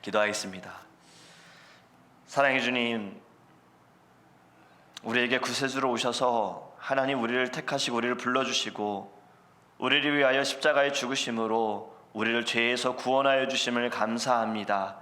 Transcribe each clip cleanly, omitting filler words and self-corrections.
기도하겠습니다. 사랑해 주님, 우리에게 구세주로 오셔서 하나님 우리를 택하시고 우리를 불러주시고 우리를 위하여 십자가에 죽으심으로 우리를 죄에서 구원하여 주심을 감사합니다.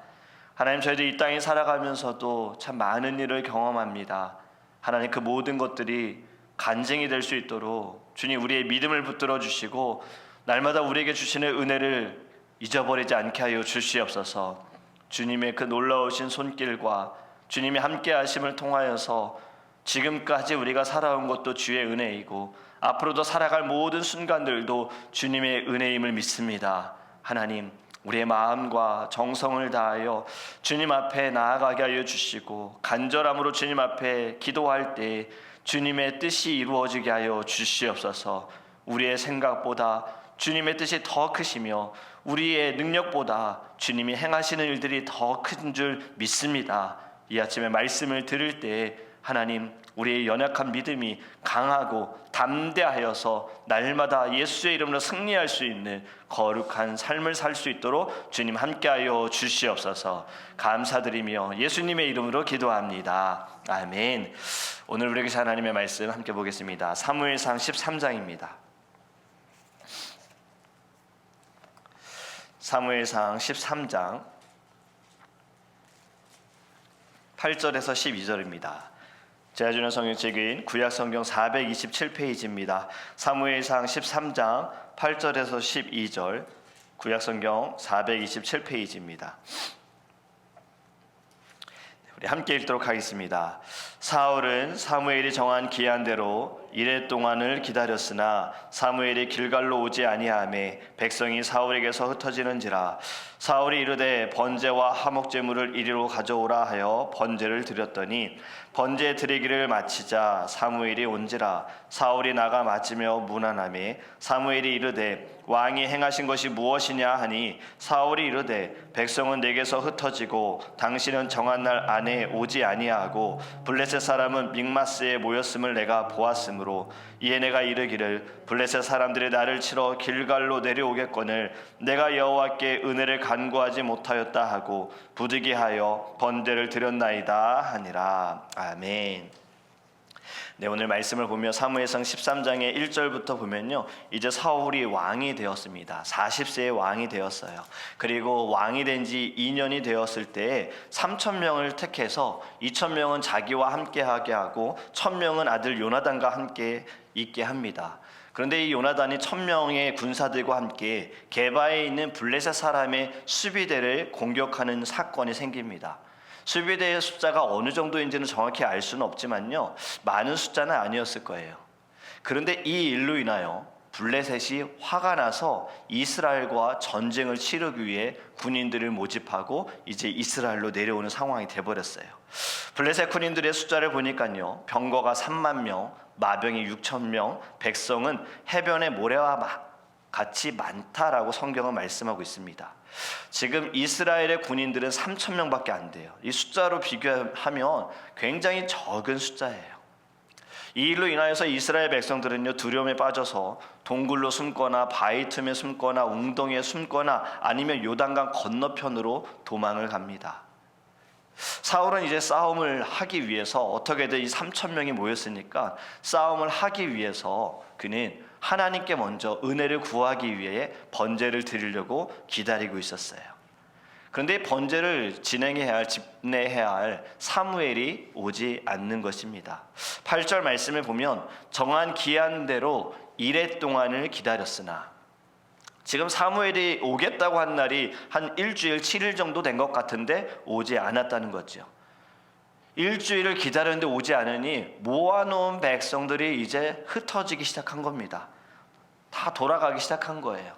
하나님, 저희들 이 땅에 살아가면서도 참 많은 일을 경험합니다. 하나님, 그 모든 것들이 간증이 될 수 있도록 주님 우리의 믿음을 붙들어 주시고 날마다 우리에게 주시는 은혜를 잊어버리지 않게 하여 주시옵소서. 주님의 그 놀라우신 손길과 주님의 함께 하심을 통하여서 지금까지 우리가 살아온 것도 주의 은혜이고 앞으로도 살아갈 모든 순간들도 주님의 은혜임을 믿습니다. 하나님, 우리의 마음과 정성을 다하여 주님 앞에 나아가게 하여 주시고 간절함으로 주님 앞에 기도할 때 주님의 뜻이 이루어지게 하여 주시옵소서. 우리의 생각보다 주님의 뜻이 더 크시며 우리의 능력보다 주님이 행하시는 일들이 더 큰 줄 믿습니다. 이 아침에 말씀을 들을 때 하나님, 우리의 연약한 믿음이 강하고 담대하여서 날마다 예수의 이름으로 승리할 수 있는 거룩한 삶을 살 수 있도록 주님 함께하여 주시옵소서. 감사드리며 예수님의 이름으로 기도합니다. 아멘. 오늘 우리에게 하나님의 말씀 함께 보겠습니다. 사무엘상 13장입니다. 사무엘상 13장 8절에서 12절입니다. 제가 주는 성경책인 구약성경 427페이지입니다. 사무엘상 13장 8절에서 12절, 구약성경 427페이지입니다. 우리 함께 읽도록 하겠습니다. 사울은 사무엘이 정한 기한대로 이레 동안을 기다렸으나 사무엘이 길갈로 오지 아니하매 백성이 사울에게서 흩어지는지라. 사울이 이르되 번제와 화목제물을 이리로 가져오라 하여 번제를 드렸더니 번제 드리기를 마치자 사무엘이 온지라. 사울이 나가 맞으며 문안하매 사무엘이 이르되 왕이 행하신 것이 무엇이냐 하니 사울이 이르되 백성은 내게서 흩어지고 당신은 정한 날 안에 오지 아니하고 블레셋 사람은 믹마스에 모였음을 내가 보았으므로 이에 내가 이르기를 블레셋 사람들이 나를 치러 길갈로 내려오겠거늘 내가 여호와께 은혜를 간구하지 못하였다 하고 부득이하여 번제를 드렸나이다 하니라. 아멘. 네, 오늘 말씀을 보며 사무엘상 13장의 1절부터 보면요, 이제 사울이 왕이 되었습니다. 40세의 왕이 되었어요. 그리고 왕이 된 지 2년이 되었을 때 3,000명을 택해서 2,000명은 자기와 함께하게 하고 1,000명은 아들 요나단과 함께 있게 합니다. 그런데 이 요나단이 1,000명의 군사들과 함께 게바에 있는 블레셋 사람의 수비대를 공격하는 사건이 생깁니다. 수비대의 숫자가 어느 정도인지는 정확히 알 수는 없지만요, 많은 숫자는 아니었을 거예요. 그런데 이 일로 인하여 블레셋이 화가 나서 이스라엘과 전쟁을 치르기 위해 군인들을 모집하고 이제 이스라엘로 내려오는 상황이 돼버렸어요. 블레셋 군인들의 숫자를 보니까요, 병거가 3만 명, 마병이 6,000명, 백성은 해변의 모래와 같이 많다라고 성경은 말씀하고 있습니다. 지금 이스라엘의 군인들은 3,000명밖에 안 돼요. 이 숫자로 비교하면 굉장히 적은 숫자예요. 이 일로 인하여서 이스라엘 백성들은요, 두려움에 빠져서 동굴로 숨거나 바위 틈에 숨거나 웅덩이에 숨거나 아니면 요단강 건너편으로 도망을 갑니다. 사울은 이제 싸움을 하기 위해서 어떻게든 이 3,000명이 모였으니까 싸움을 하기 위해서 그는 하나님께 먼저 은혜를 구하기 위해 번제를 드리려고 기다리고 있었어요. 그런데 번제를 집례해야 할 사무엘이 오지 않는 것입니다. 8절 말씀을 보면 정한 기한대로 이레 동안을 기다렸으나, 지금 사무엘이 오겠다고 한 날이 한 일주일 7일 정도 된 것 같은데 오지 않았다는 거죠. 일주일을 기다렸는데 오지 않으니 모아놓은 백성들이 이제 흩어지기 시작한 겁니다. 다 돌아가기 시작한 거예요.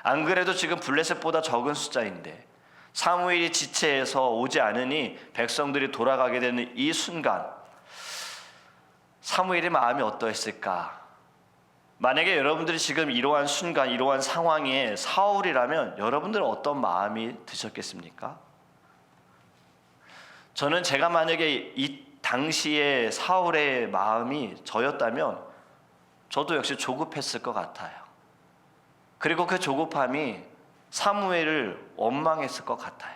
안 그래도 지금 블레셋보다 적은 숫자인데 사무엘이 지체해서 오지 않으니 백성들이 돌아가게 되는 이 순간, 사무엘의 마음이 어떠했을까? 만약에 여러분들이 지금 이러한 순간, 이러한 상황에 사울이라면 여러분들은 어떤 마음이 드셨겠습니까? 저는 제가 만약에 이 당시에 사울의 마음이 저였다면 저도 역시 조급했을 것 같아요. 그리고 그 조급함이 사무엘을 원망했을 것 같아요.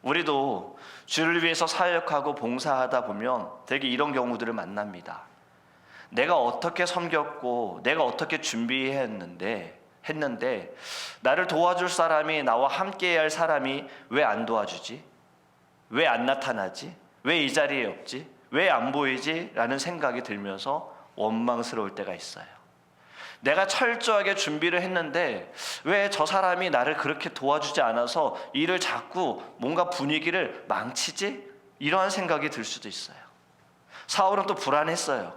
우리도 주를 위해서 사역하고 봉사하다 보면 되게 이런 경우들을 만납니다. 내가 어떻게 섬겼고 내가 어떻게 준비했는데 나를 도와줄 사람이, 나와 함께해야 할 사람이 왜 안 도와주지? 왜 안 나타나지? 왜 이 자리에 없지? 왜 안 보이지? 라는 생각이 들면서 원망스러울 때가 있어요. 내가 철저하게 준비를 했는데 왜 저 사람이 나를 그렇게 도와주지 않아서 일을 자꾸 뭔가 분위기를 망치지? 이러한 생각이 들 수도 있어요. 사울은 또 불안했어요.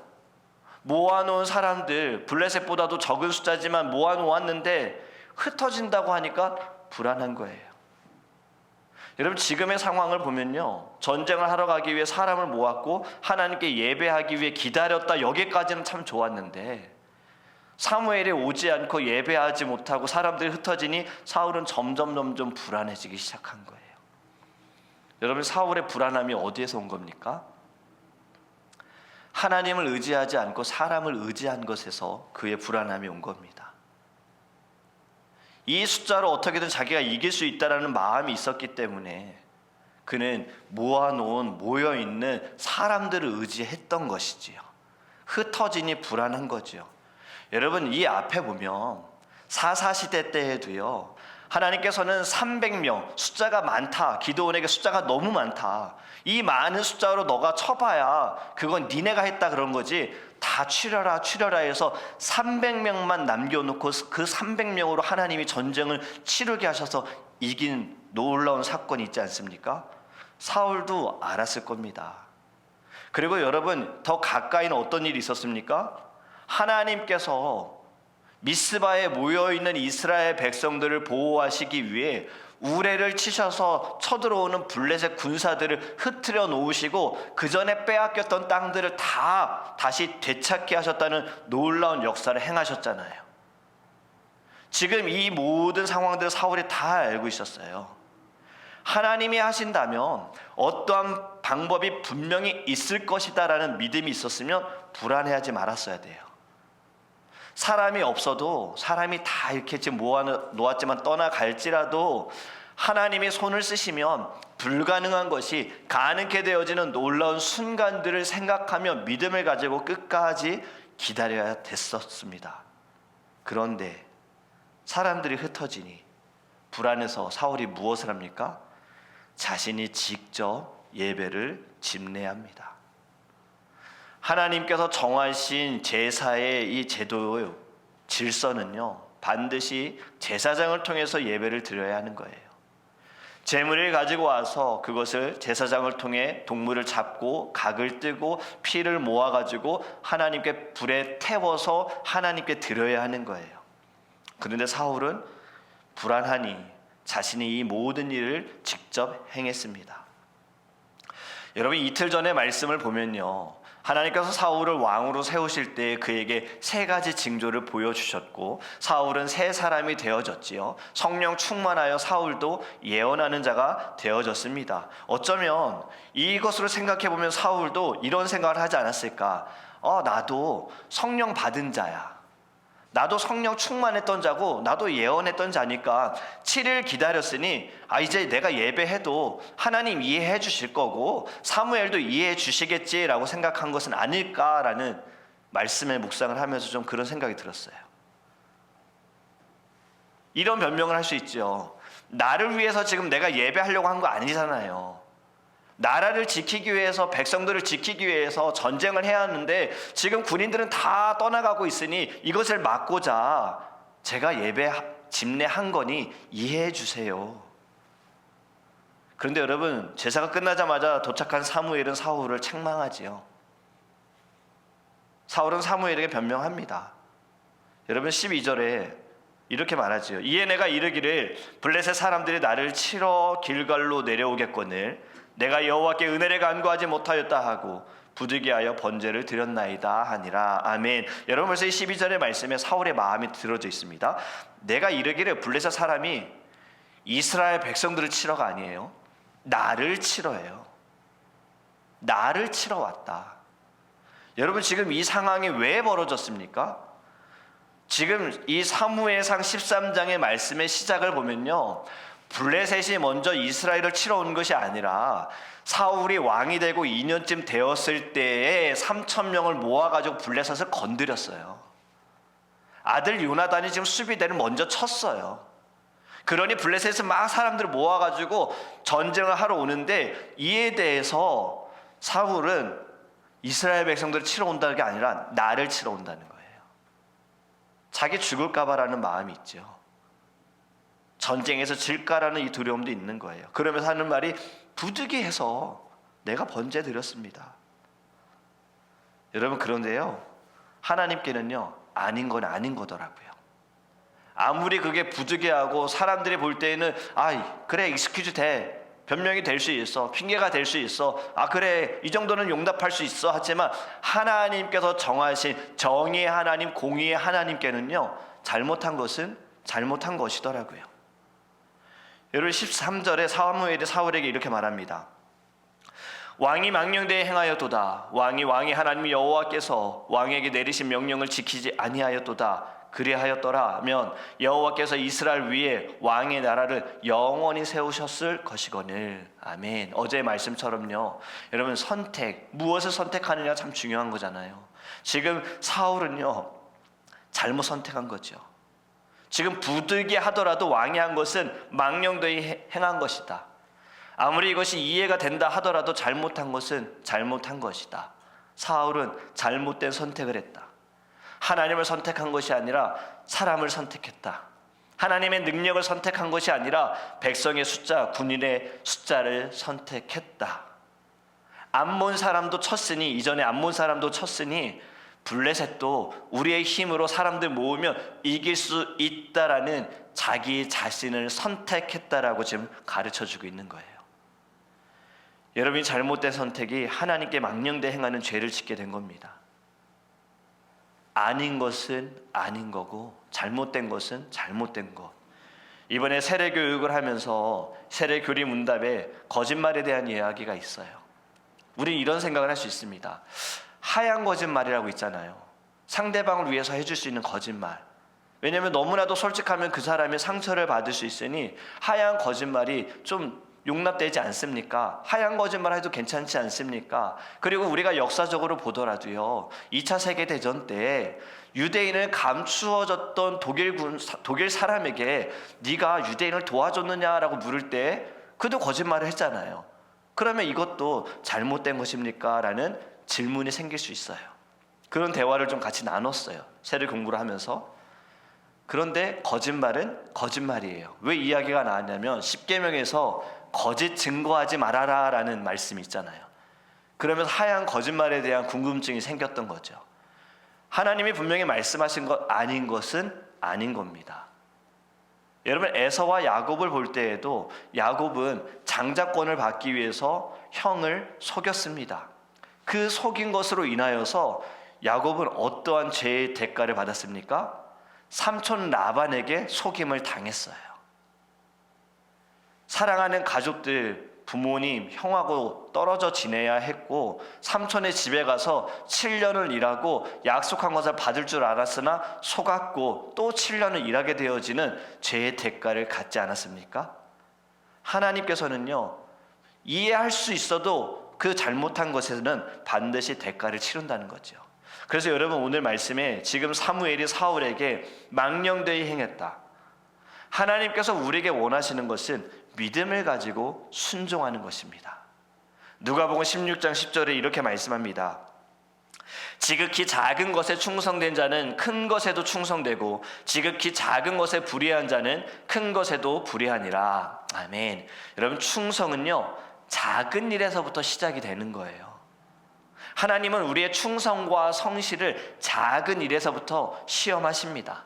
모아놓은 사람들, 블레셋보다도 적은 숫자지만 모아놓았는데 흩어진다고 하니까 불안한 거예요. 여러분, 지금의 상황을 보면요, 전쟁을 하러 가기 위해 사람을 모았고 하나님께 예배하기 위해 기다렸다, 여기까지는 참 좋았는데 사무엘이 오지 않고 예배하지 못하고 사람들이 흩어지니 사울은 점점 불안해지기 시작한 거예요. 여러분, 사울의 불안함이 어디에서 온 겁니까? 하나님을 의지하지 않고 사람을 의지한 것에서 그의 불안함이 온 겁니다. 이 숫자로 어떻게든 자기가 이길 수 있다는 마음이 있었기 때문에 그는 모여있는 사람들을 의지했던 것이지요. 흩어지니 불안한 거지요. 여러분, 이 앞에 보면 사사시대 때에도요, 하나님께서는 300명, 숫자가 많다, 기드온에게 숫자가 너무 많다, 이 많은 숫자로 너가 쳐봐야 그건 니네가 했다 그런 거지, 다 추려라 해서 300명만 남겨놓고 그 300명으로 하나님이 전쟁을 치르게 하셔서 이긴 놀라운 사건이 있지 않습니까? 사울도 알았을 겁니다. 그리고 여러분, 더 가까이는 어떤 일이 있었습니까? 하나님께서 미스바에 모여있는 이스라엘 백성들을 보호하시기 위해 우레를 치셔서 쳐들어오는 블레셋 군사들을 흩트려 놓으시고 그 전에 빼앗겼던 땅들을 다 다시 되찾게 하셨다는 놀라운 역사를 행하셨잖아요. 지금 이 모든 상황들을 사울이 다 알고 있었어요. 하나님이 하신다면 어떠한 방법이 분명히 있을 것이다라는 믿음이 있었으면 불안해하지 말았어야 돼요. 사람이 없어도, 사람이 다 이렇게 지금 모아놓았지만 떠나갈지라도 하나님이 손을 쓰시면 불가능한 것이 가능케 되어지는 놀라운 순간들을 생각하며 믿음을 가지고 끝까지 기다려야 됐었습니다. 그런데 사람들이 흩어지니 불안해서 사울이 무엇을 합니까? 자신이 직접 예배를 집례합니다. 하나님께서 정하신 제사의 이 제도의 질서는요, 반드시 제사장을 통해서 예배를 드려야 하는 거예요. 제물을 가지고 와서 그것을 제사장을 통해 동물을 잡고 각을 뜨고 피를 모아가지고 하나님께 불에 태워서 하나님께 드려야 하는 거예요. 그런데 사울은 불안하니 자신이 이 모든 일을 직접 행했습니다. 여러분, 이틀 전의 말씀을 보면요, 하나님께서 사울을 왕으로 세우실 때 그에게 세 가지 징조를 보여주셨고 사울은 새 사람이 되어졌지요. 성령 충만하여 사울도 예언하는 자가 되어졌습니다. 어쩌면 이것으로 생각해보면 사울도 이런 생각을 하지 않았을까? 나도 성령 받은 자야, 나도 성령 충만했던 자고 나도 예언했던 자니까 7일 기다렸으니 이제 내가 예배해도 하나님 이해해 주실 거고 사무엘도 이해해 주시겠지라고 생각한 것은 아닐까라는 말씀의 묵상을 하면서 좀 그런 생각이 들었어요. 이런 변명을 할 수 있죠. 나를 위해서 지금 내가 예배하려고 한 거 아니잖아요. 나라를 지키기 위해서, 백성들을 지키기 위해서 전쟁을 해야 하는데 지금 군인들은 다 떠나가고 있으니 이것을 막고자 제가 예배 집례한 거니 이해해 주세요. 그런데 여러분, 제사가 끝나자마자 도착한 사무엘은 사울을 책망하지요. 사울은 사무엘에게 변명합니다. 여러분, 12절에 이렇게 말하지요. 이에 내가 이르기를 블레셋 사람들이 나를 치러 길갈로 내려오겠거늘 내가 여호와께 은혜를 간구하지 못하였다 하고 부득이하여 번제를 드렸나이다 하니라. 아멘. 여러분, 벌써 이 12절의 말씀에 사울의 마음이 들어져 있습니다. 내가 이르기를 블레셋 사람이 이스라엘 백성들을 치러가 아니에요. 나를 치러예요. 나를 치러 왔다. 여러분, 지금 이 상황이 왜 벌어졌습니까? 지금 이 사무엘상 13장의 말씀의 시작을 보면요, 블레셋이 먼저 이스라엘을 치러 온 것이 아니라 사울이 왕이 되고 2년쯤 되었을 때에 3,000명을 모아가지고 블레셋을 건드렸어요. 아들 요나단이 지금 수비대를 먼저 쳤어요. 그러니 블레셋은 막 사람들을 모아가지고 전쟁을 하러 오는데, 이에 대해서 사울은 이스라엘 백성들을 치러 온다는 게 아니라 나를 치러 온다는 거예요. 자기 죽을까봐라는 마음이 있죠. 전쟁에서 질까라는 이 두려움도 있는 거예요. 그러면서 하는 말이 부득이해서 내가 번제 드렸습니다. 여러분, 그런데요, 하나님께는요 아닌 건 아닌 거더라고요. 아무리 그게 부득이하고 사람들이 볼 때에는 그래 익스큐즈 돼, 변명이 될 수 있어, 핑계가 될 수 있어, 그래 이 정도는 용납할 수 있어 하지만 하나님께서 정하신 정의의 하나님, 공의의 하나님께는요 잘못한 것은 잘못한 것이더라고요. 여러분, 13절에 사무엘이 사울에게 이렇게 말합니다. 왕이 망령되이 행하였도다. 왕이 하나님 여호와께서 왕에게 내리신 명령을 지키지 아니하였도다. 그리하였더라면 여호와께서 이스라엘 위에 왕의 나라를 영원히 세우셨을 것이거늘. 아멘. 어제의 말씀처럼요, 여러분, 선택, 무엇을 선택하느냐 참 중요한 거잖아요. 지금 사울은요 잘못 선택한 거죠. 지금 부득이 하더라도 왕이 한 것은 망령되이 행한 것이다. 아무리 이것이 이해가 된다 하더라도 잘못한 것은 잘못한 것이다. 사울은 잘못된 선택을 했다. 하나님을 선택한 것이 아니라 사람을 선택했다. 하나님의 능력을 선택한 것이 아니라 백성의 숫자, 군인의 숫자를 선택했다. 암몬 사람도 쳤으니, 이전에 암몬 사람도 쳤으니 블레셋도 우리의 힘으로 사람들 모으면 이길 수 있다라는 자기 자신을 선택했다라고 지금 가르쳐주고 있는 거예요. 여러분이 잘못된 선택이 하나님께 망령되 행하는 죄를 짓게 된 겁니다. 아닌 것은 아닌 거고 잘못된 것은 잘못된 것. 이번에 세례교육을 하면서 세례교리 문답에 거짓말에 대한 이야기가 있어요. 우리는 이런 생각을 할 수 있습니다. 하얀 거짓말이라고 있잖아요. 상대방을 위해서 해줄 수 있는 거짓말. 왜냐하면 너무나도 솔직하면 그 사람이 상처를 받을 수 있으니 하얀 거짓말이 좀 용납되지 않습니까? 하얀 거짓말 해도 괜찮지 않습니까? 그리고 우리가 역사적으로 보더라도요, 2차 세계대전 때 유대인을 감추어졌던 독일 사람에게 네가 유대인을 도와줬느냐라고 물을 때 그도 거짓말을 했잖아요. 그러면 이것도 잘못된 것입니까? 라는 질문이 생길 수 있어요. 그런 대화를 좀 같이 나눴어요, 세례 공부를 하면서. 그런데 거짓말은 거짓말이에요. 왜 이야기가 나왔냐면 십계명에서 거짓 증거하지 말아라 라는 말씀이 있잖아요. 그러면서 하얀 거짓말에 대한 궁금증이 생겼던 거죠. 하나님이 분명히 말씀하신 것 아닌 것은 아닌 겁니다. 여러분, 에서와 야곱을 볼 때에도 야곱은 장자권을 받기 위해서 형을 속였습니다. 그 속인 것으로 인하여서 야곱은 어떠한 죄의 대가를 받았습니까? 삼촌 라반에게 속임을 당했어요. 사랑하는 가족들, 부모님, 형하고 떨어져 지내야 했고 삼촌의 집에 가서 7년을 일하고 약속한 것을 받을 줄 알았으나 속았고 또 7년을 일하게 되어지는 죄의 대가를 갖지 않았습니까? 하나님께서는요, 이해할 수 있어도 그 잘못한 것에는 반드시 대가를 치른다는 거죠. 그래서 여러분, 오늘 말씀에 지금 사무엘이 사울에게 망령되이 행했다. 하나님께서 우리에게 원하시는 것은 믿음을 가지고 순종하는 것입니다. 누가복음 16장 10절에 이렇게 말씀합니다. 지극히 작은 것에 충성된 자는 큰 것에도 충성되고 지극히 작은 것에 불의한 자는 큰 것에도 불의하니라. 아멘. 여러분, 충성은요, 작은 일에서부터 시작이 되는 거예요. 하나님은 우리의 충성과 성실을 작은 일에서부터 시험하십니다.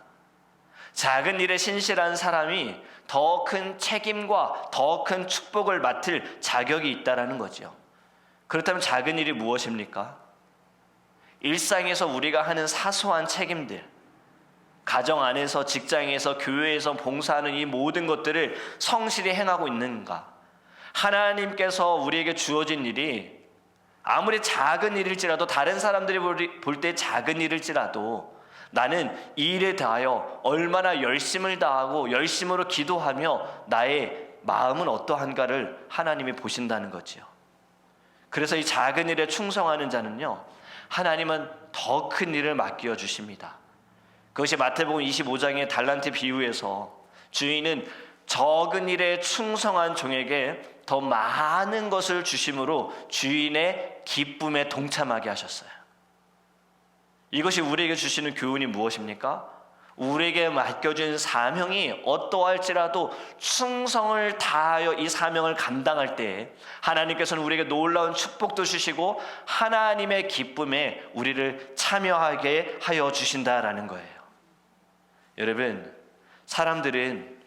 작은 일에 신실한 사람이 더 큰 책임과 더 큰 축복을 맡을 자격이 있다라는 거죠. 그렇다면 작은 일이 무엇입니까? 일상에서 우리가 하는 사소한 책임들, 가정 안에서, 직장에서, 교회에서 봉사하는 이 모든 것들을 성실히 행하고 있는가? 하나님께서 우리에게 주어진 일이 아무리 작은 일일지라도, 다른 사람들이 볼 때 작은 일일지라도 나는 이 일에 대하여 얼마나 열심을 다하고 열심으로 기도하며 나의 마음은 어떠한가를 하나님이 보신다는 거지요. 그래서 이 작은 일에 충성하는 자는요, 하나님은 더 큰 일을 맡겨 주십니다. 그것이 마태복음 25장의 달란트 비유에서 주인은 적은 일에 충성한 종에게 더 많은 것을 주심으로 주인의 기쁨에 동참하게 하셨어요. 이것이 우리에게 주시는 교훈이 무엇입니까? 우리에게 맡겨진 사명이 어떠할지라도 충성을 다하여 이 사명을 감당할 때 하나님께서는 우리에게 놀라운 축복도 주시고 하나님의 기쁨에 우리를 참여하게 하여 주신다라는 거예요. 여러분, 사람들은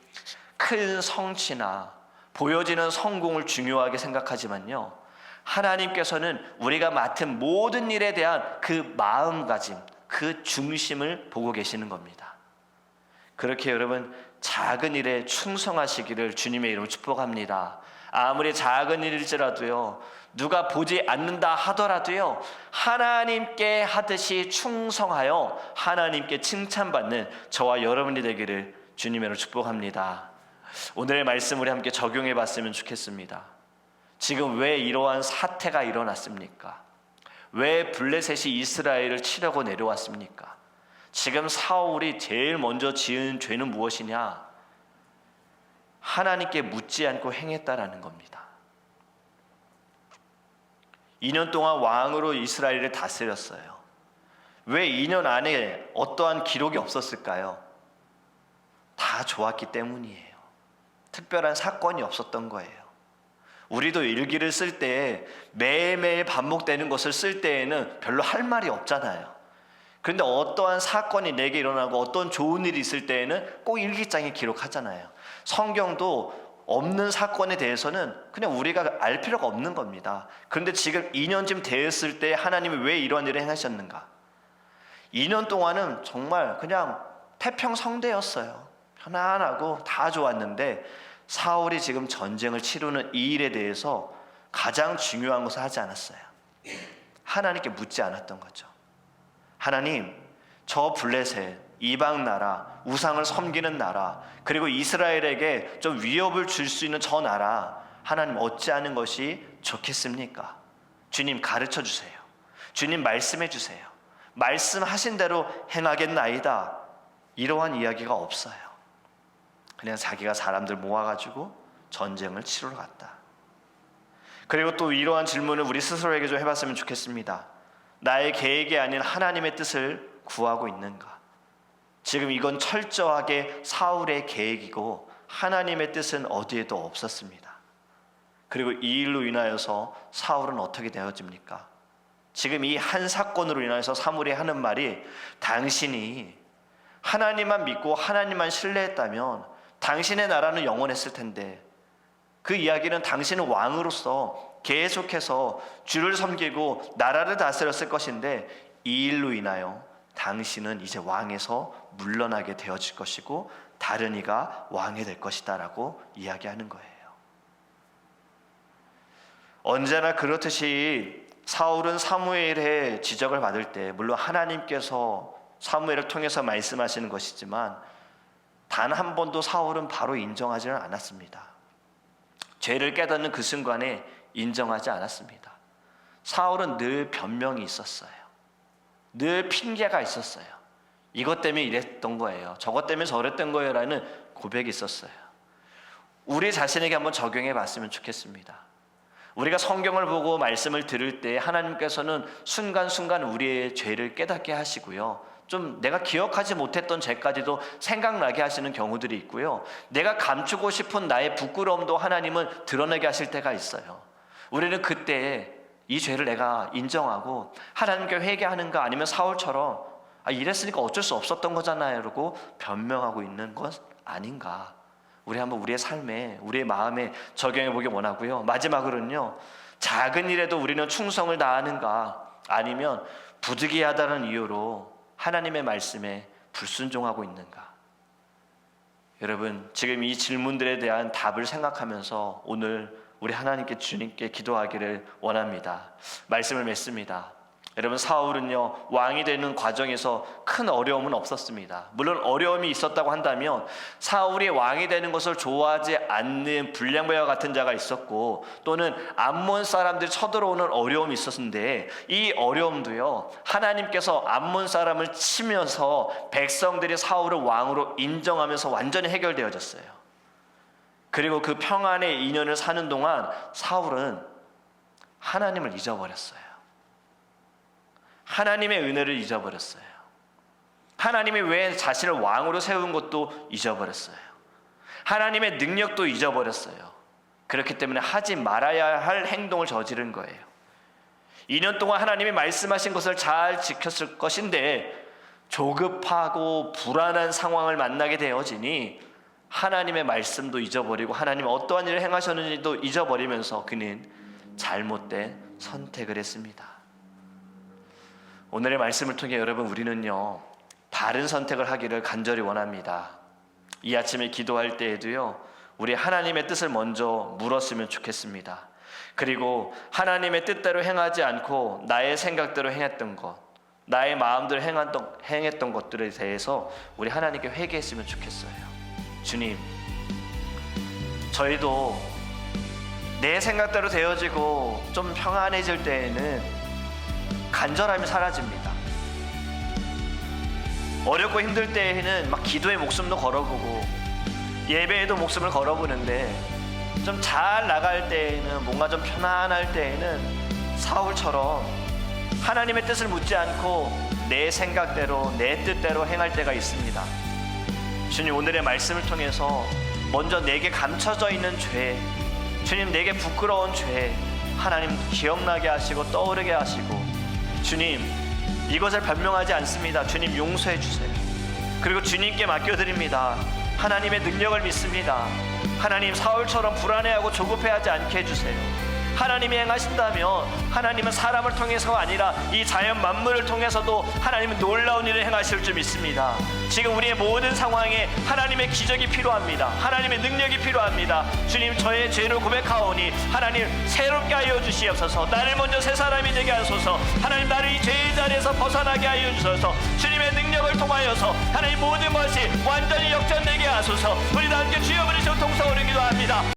큰 성취나 보여지는 성공을 중요하게 생각하지만요, 하나님께서는 우리가 맡은 모든 일에 대한 그 마음가짐, 그 중심을 보고 계시는 겁니다. 그렇게 여러분, 작은 일에 충성하시기를 주님의 이름으로 축복합니다. 아무리 작은 일일지라도요, 누가 보지 않는다 하더라도요, 하나님께 하듯이 충성하여 하나님께 칭찬받는 저와 여러분이 되기를 주님의 이름으로 축복합니다. 오늘의 말씀 우리 함께 적용해 봤으면 좋겠습니다. 지금 왜 이러한 사태가 일어났습니까? 왜 블레셋이 이스라엘을 치려고 내려왔습니까? 지금 사울이 제일 먼저 지은 죄는 무엇이냐? 하나님께 묻지 않고 행했다라는 겁니다. 2년 동안 왕으로 이스라엘을 다스렸어요. 왜 2년 안에 어떠한 기록이 없었을까요? 다 좋았기 때문이에요. 특별한 사건이 없었던 거예요. 우리도 일기를 쓸 때 매일매일 반복되는 것을 쓸 때에는 별로 할 말이 없잖아요. 그런데 어떠한 사건이 내게 일어나고 어떤 좋은 일이 있을 때에는 꼭 일기장에 기록하잖아요. 성경도 없는 사건에 대해서는 그냥 우리가 알 필요가 없는 겁니다. 그런데 지금 2년쯤 되었을 때 하나님이 왜 이러한 일을 행하셨는가? 2년 동안은 정말 그냥 태평성대였어요. 편안하고 다 좋았는데 사울이 지금 전쟁을 치르는 이 일에 대해서 가장 중요한 것을 하지 않았어요. 하나님께 묻지 않았던 거죠. 하나님, 저 블레셋, 이방 나라, 우상을 섬기는 나라, 그리고 이스라엘에게 좀 위협을 줄 수 있는 저 나라, 하나님 어찌하는 것이 좋겠습니까? 주님 가르쳐 주세요. 주님 말씀해 주세요. 말씀하신 대로 행하겠나이다. 이러한 이야기가 없어요. 그냥 자기가 사람들 모아가지고 전쟁을 치르러 갔다. 그리고 또 이러한 질문을 우리 스스로에게 좀 해봤으면 좋겠습니다. 나의 계획이 아닌 하나님의 뜻을 구하고 있는가? 지금 이건 철저하게 사울의 계획이고 하나님의 뜻은 어디에도 없었습니다. 그리고 이 일로 인하여서 사울은 어떻게 되어집니까? 지금 이 한 사건으로 인하여서 사무엘이 하는 말이, 당신이 하나님만 믿고 하나님만 신뢰했다면 당신의 나라는 영원했을 텐데, 그 이야기는 당신은 왕으로서 계속해서 주를 섬기고 나라를 다스렸을 것인데 이 일로 인하여 당신은 이제 왕에서 물러나게 되어질 것이고 다른 이가 왕이 될 것이다 라고 이야기하는 거예요. 언제나 그렇듯이 사울은 사무엘의 지적을 받을 때 물론 하나님께서 사무엘을 통해서 말씀하시는 것이지만 단 한 번도 사울은 바로 인정하지는 않았습니다. 죄를 깨닫는 그 순간에 인정하지 않았습니다. 사울은 늘 변명이 있었어요. 늘 핑계가 있었어요. 이것 때문에 이랬던 거예요. 저것 때문에 저랬던 거예요 라는 고백이 있었어요. 우리 자신에게 한번 적용해 봤으면 좋겠습니다. 우리가 성경을 보고 말씀을 들을 때 하나님께서는 순간순간 우리의 죄를 깨닫게 하시고요, 좀 내가 기억하지 못했던 죄까지도 생각나게 하시는 경우들이 있고요, 내가 감추고 싶은 나의 부끄러움도 하나님은 드러내게 하실 때가 있어요. 우리는 그때 이 죄를 내가 인정하고 하나님께 회개하는가, 아니면 사울처럼 이랬으니까 어쩔 수 없었던 거잖아요 라고 변명하고 있는 것 아닌가, 우리 한번 우리의 삶에, 우리의 마음에 적용해 보기 원하고요. 마지막으로는요, 작은 일에도 우리는 충성을 다하는가, 아니면 부득이하다는 이유로 하나님의 말씀에 불순종하고 있는가. 여러분, 지금 이 질문들에 대한 답을 생각하면서 오늘 우리 하나님께, 주님께 기도하기를 원합니다. 말씀을 맺습니다. 여러분, 사울은요, 왕이 되는 과정에서 큰 어려움은 없었습니다. 물론 어려움이 있었다고 한다면 사울이 왕이 되는 것을 좋아하지 않는 불량배와 같은 자가 있었고, 또는 암몬 사람들이 쳐들어오는 어려움이 있었는데, 이 어려움도요, 하나님께서 암몬 사람을 치면서 백성들이 사울을 왕으로 인정하면서 완전히 해결되어졌어요. 그리고 그 평안의 인연을 사는 동안 사울은 하나님을 잊어버렸어요. 하나님의 은혜를 잊어버렸어요. 하나님이 왜 자신을 왕으로 세운 것도 잊어버렸어요. 하나님의 능력도 잊어버렸어요. 그렇기 때문에 하지 말아야 할 행동을 저지른 거예요. 2년 동안 하나님이 말씀하신 것을 잘 지켰을 것인데 조급하고 불안한 상황을 만나게 되어지니 하나님의 말씀도 잊어버리고 하나님 어떠한 일을 행하셨는지도 잊어버리면서 그는 잘못된 선택을 했습니다. 오늘의 말씀을 통해 여러분, 우리는요, 바른 선택을 하기를 간절히 원합니다. 이 아침에 기도할 때에도요, 우리 하나님의 뜻을 먼저 물었으면 좋겠습니다. 그리고 하나님의 뜻대로 행하지 않고 나의 생각대로 행했던 것, 나의 마음대로 행했던 것들에 대해서 우리 하나님께 회개했으면 좋겠어요. 주님, 저희도 내 생각대로 되어지고 좀 평안해질 때에는 간절함이 사라집니다. 어렵고 힘들 때에는 막 기도의 목숨도 걸어보고 예배에도 목숨을 걸어보는데, 좀 잘 나갈 때에는, 뭔가 좀 편안할 때에는 사울처럼 하나님의 뜻을 묻지 않고 내 생각대로, 내 뜻대로 행할 때가 있습니다. 주님, 오늘의 말씀을 통해서 먼저 내게 감춰져 있는 죄, 주님, 내게 부끄러운 죄 하나님 기억나게 하시고 떠오르게 하시고, 주님, 이것을 변명하지 않습니다. 주님, 용서해 주세요. 그리고 주님께 맡겨드립니다. 하나님의 능력을 믿습니다. 하나님, 사울처럼 불안해하고 조급해하지 않게 해주세요. 하나님이 행하신다면 하나님은 사람을 통해서가 아니라 이 자연 만물을 통해서도 하나님은 놀라운 일을 행하실 줄 믿습니다. 지금 우리의 모든 상황에 하나님의 기적이 필요합니다. 하나님의 능력이 필요합니다. 주님, 저의 죄를 고백하오니 하나님 새롭게 하여 주시옵소서. 나를 먼저 새 사람이 되게 하소서. 하나님, 나를 이 죄의 자리에서 벗어나게 하여 주소서. 주님의 능력을 통하여서 하나님 모든 것이 완전히 역전되게 하소서. 우리 다 함께 주여 부르시고 동성으로 기도합니다.